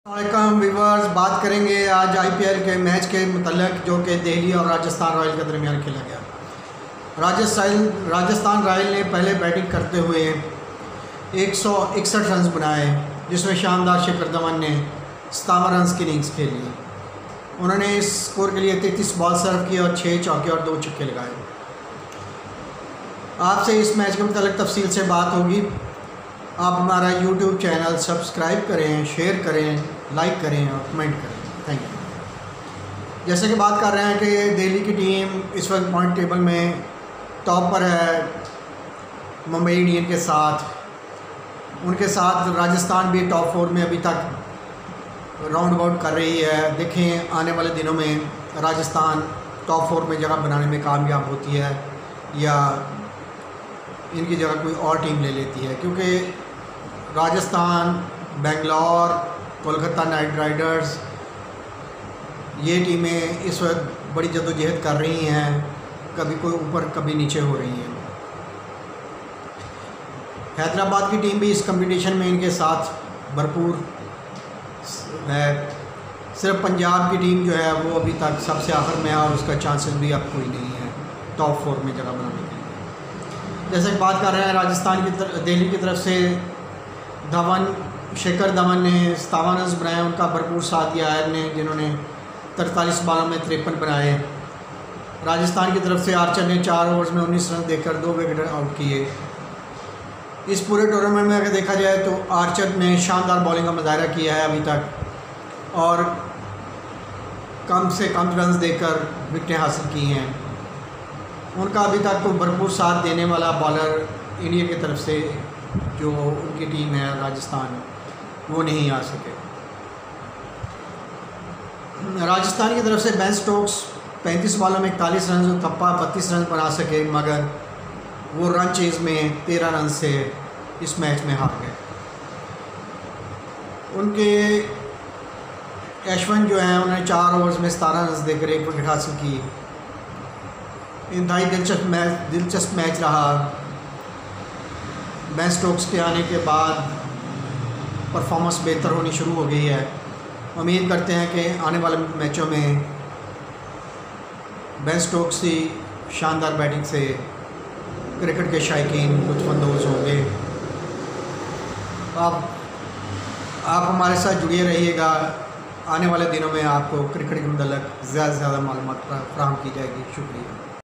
वालेकुम व्यूवर्स, बात करेंगे आज आईपीएल के मैच के मुतल्लिक़ जो कि दिल्ली और राजस्थान रॉयल के दरमियान खेला गया। राजस्थान रॉयल ने पहले बैटिंग करते हुए 161 रन बनाए, जिसमें शानदार शिखर धवन ने 57 रन की इनिंग्स खेली। उन्होंने इस स्कोर के लिए 33 बॉल सर्व किए और 6 चौके और 2 छक्के लगाए। आपसे इस मैच के मुतल्लिक़ तफसील से बात होगी। आप हमारा यूट्यूब चैनल सब्सक्राइब करें, शेयर करें, लाइक करें और कमेंट करें। Thank you. जैसे कि बात कर रहे हैं कि दिल्ली की टीम इस वक्त पॉइंट टेबल में टॉप पर है मुंबई इंडियन के साथ। उनके साथ राजस्थान भी टॉप 4 में अभी तक राउंड अबाउट कर रही है। देखें आने वाले दिनों में राजस्थान टॉप 4 में जगह बनाने में कामयाब होती है या इनकी जगह कोई और टीम ले लेती है, क्योंकि राजस्थान, बेंगलोर, कोलकाता नाइट राइडर्स ये टीमें इस वक्त बड़ी जद्दोजहद कर रही हैं, कभी कोई ऊपर कभी नीचे हो रही हैं। हैदराबाद की टीम भी इस कंपटीशन में इनके साथ भरपूर है। सिर्फ पंजाब की टीम जो है वो अभी तक सबसे आखिर में है और उसका चांसेस भी अब कोई नहीं है टॉप 4 में जगह बनाने के लिए। जैसे कि बात कर रहे हैं राजस्थान की दिल्ली की तरफ से शिखर धवन ने 57 रन बनाए। उनका भरपूर साथ दिया आयर ने, जिन्होंने 43 बॉलों में 53 बनाए। राजस्थान की तरफ से आर्चर ने 4 ओवर्स में 19 रन देकर 2 विकेट आउट किए। इस पूरे टूर्नामेंट में अगर देखा जाए तो आर्चर ने शानदार बॉलिंग का मुजाहरा किया है अभी तक और कम से कम रन देकर विकेटें हासिल की हैं। उनका अभी तक तो भरपूर साथ देने वाला बॉलर इंडिया की तरफ से जो उनकी टीम है राजस्थान, वो नहीं आ सके। राजस्थान की तरफ से बेन स्टोक्स 35 बॉलों में 41 रन और थप्पा 32 रन बना सके, मगर वो रन चेज में 13 रन से इस मैच में हार गए। उनके यशवंत जो हैं उन्होंने 4 ओवर्स में 17 रन देकर 1 विकेट हासिल की। इंतहाई दिलचस्प मैच रहा। बेन स्टोक्स के आने के बाद परफॉर्मेंस बेहतर होनी शुरू हो गई है। उम्मीद करते हैं कि आने वाले मैचों में बेन स्टोक्स की शानदार बैटिंग से क्रिकेट के शायकीन लुत्फ़अंदोज़ होंगे। आप हमारे साथ जुड़े रहिएगा। आने वाले दिनों में आपको क्रिकेट के मुतल्लिक़ ज़्यादा से ज़्यादा मालूमात फराहम की जाएगी। शुक्रिया।